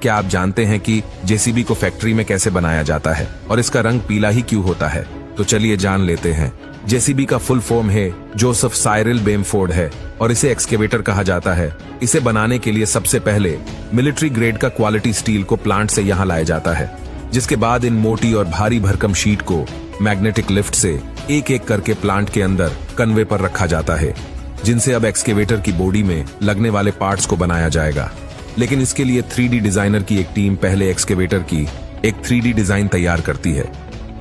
क्या आप जानते हैं कि जेसीबी को फैक्ट्री में कैसे बनाया जाता है और इसका रंग पीला ही क्यों होता है? तो चलिए जान लेते हैं। जेसीबी का फुल फॉर्म है जोसेफ साइरिल बेमफोर्ड है और इसे एक्सकेवेटर कहा जाता है। इसे बनाने के लिए सबसे पहले मिलिट्री ग्रेड का क्वालिटी स्टील को प्लांट से यहाँ लाया जाता है, जिसके बाद इन मोटी और भारी भरकम शीट को मैग्नेटिक लिफ्ट से एक एक करके प्लांट के अंदर कन्वे पर रखा जाता है, जिनसे अब एक्सकेवेटर की बॉडी में लगने वाले पार्ट्स को बनाया जाएगा। लेकिन इसके लिए 3D डिजाइनर की एक टीम पहले एक्सकेवेटर की एक 3D डिजाइन तैयार करती है।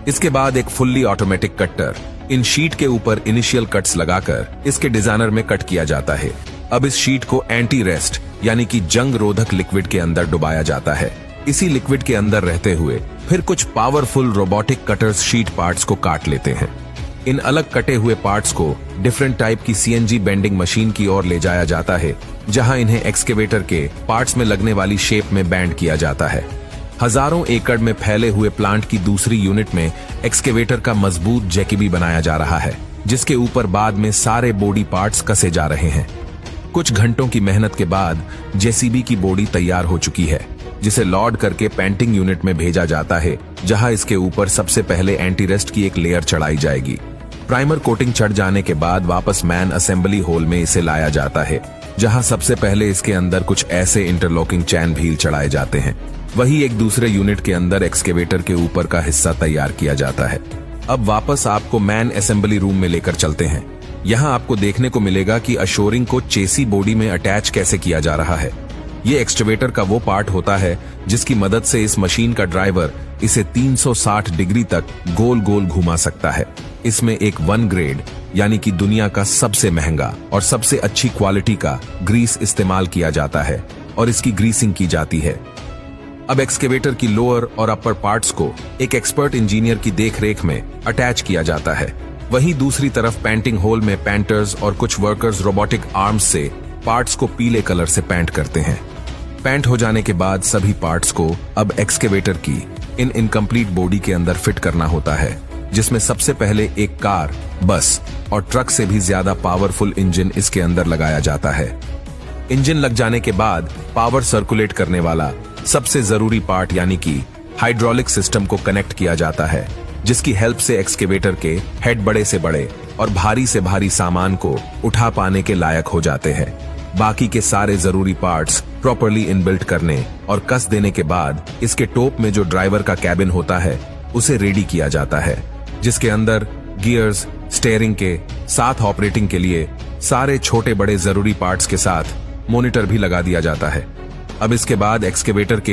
इसके बाद एक फुल्ली ऑटोमेटिक कटर इन शीट के ऊपर इनिशियल कट्स लगाकर इसके डिजाइनर में कट किया जाता है। अब इस शीट को एंटी रेस्ट यानी कि जंग रोधक लिक्विड के अंदर डुबाया जाता है। इसी लिक्विड के अंदर रहते हुए फिर कुछ powerful robotic cutters sheet parts को काट लेते हैं। इन अलग कटे हुए पार्ट्स को डिफरेंट टाइप की CNC बेंडिंग मशीन की ओर ले जाया जाता है, जहां इन्हें एक्सकेवेटर के पार्ट्स में लगने वाली शेप में बैंड किया जाता है। हजारों एकड़ में फैले हुए प्लांट की दूसरी यूनिट में एक्सकेवेटर का मजबूत जैकिबी बनाया जा रहा है, जिसके ऊपर बाद में सारे बॉडी पार्ट्स कसे जा रहे हैं। कुछ घंटों की मेहनत के बाद जेसीबी की बॉडी तैयार हो चुकी है, जिसे लोड करके पेंटिंग यूनिट में भेजा जाता है, जहां इसके ऊपर सबसे पहले एंटी रेस्ट की एक लेयर चढ़ाई जाएगी। प्राइमर कोटिंग चढ़ जाने के बाद वापस मैन असेंबली हॉल में इसे लाया जाता है, जहां सबसे पहले इसके अंदर कुछ ऐसे इंटरलॉकिंग चैन व्हील चढ़ाए जाते हैं। वही एक दूसरे यूनिट के अंदर एक्सकेवेटर के ऊपर का हिस्सा तैयार किया जाता है। अब वापस आपको मैन असेंबली रूम में लेकर चलते हैं। यहाँ आपको देखने को मिलेगा कि अशोरिंग को चेसी बॉडी में अटैच कैसे किया जा रहा है। ये एक्सकेवेटर का वो पार्ट होता है जिसकी मदद से इस मशीन का ड्राइवर इसे 360 डिग्री तक गोल गोल घुमा सकता है। इसमें एक 1 ग्रेड यानी कि दुनिया का सबसे महंगा और सबसे अच्छी क्वालिटी का ग्रीस इस्तेमाल किया जाता है और इसकी ग्रीसिंग की जाती है। अब एक्सकेवेटर की लोअर और अपर पार्ट्स को एक एक्सपर्ट इंजीनियर की देखरेख में अटैच किया जाता है। वहीं दूसरी तरफ पेंटिंग हॉल में पेंटर्स और कुछ वर्कर्स रोबोटिक आर्म्स से पार्ट्स को पीले कलर से पेंट करते हैं। पेंट हो जाने के बाद सभी पार्ट्स को अब एक्सकेवेटर की इन इनकम्प्लीट बॉडी के अंदर फिट करना होता है, जिसमें सबसे पहले एक कार, बस और ट्रक से भी ज्यादा पावरफुल इंजन इसके अंदर लगाया जाता है। इंजन लग जाने के बाद पावर सर्कुलेट करने वाला सबसे जरूरी पार्ट यानी कि हाइड्रोलिक सिस्टम को कनेक्ट किया जाता है, जिसकी हेल्प से एक्सकेवेटर के हेड बड़े से बड़े और भारी से भारी सामान को उठा पाने के लायक हो जाते हैं। बाकी के सारे जरूरी पार्ट्स प्रॉपर्ली इनबिल्ट करने और कस देने के बाद इसके टॉप में जो ड्राइवर का कैबिन होता है उसे रेडी किया जाता है, जिसके अंदर गियर्स, स्टीयरिंग के साथ ऑपरेटिंग के लिए सारे छोटे बड़े जरूरी पार्ट्स के साथ मॉनिटर भी लगा दिया जाता है। अब इसके बाद एक्सकेवेटर के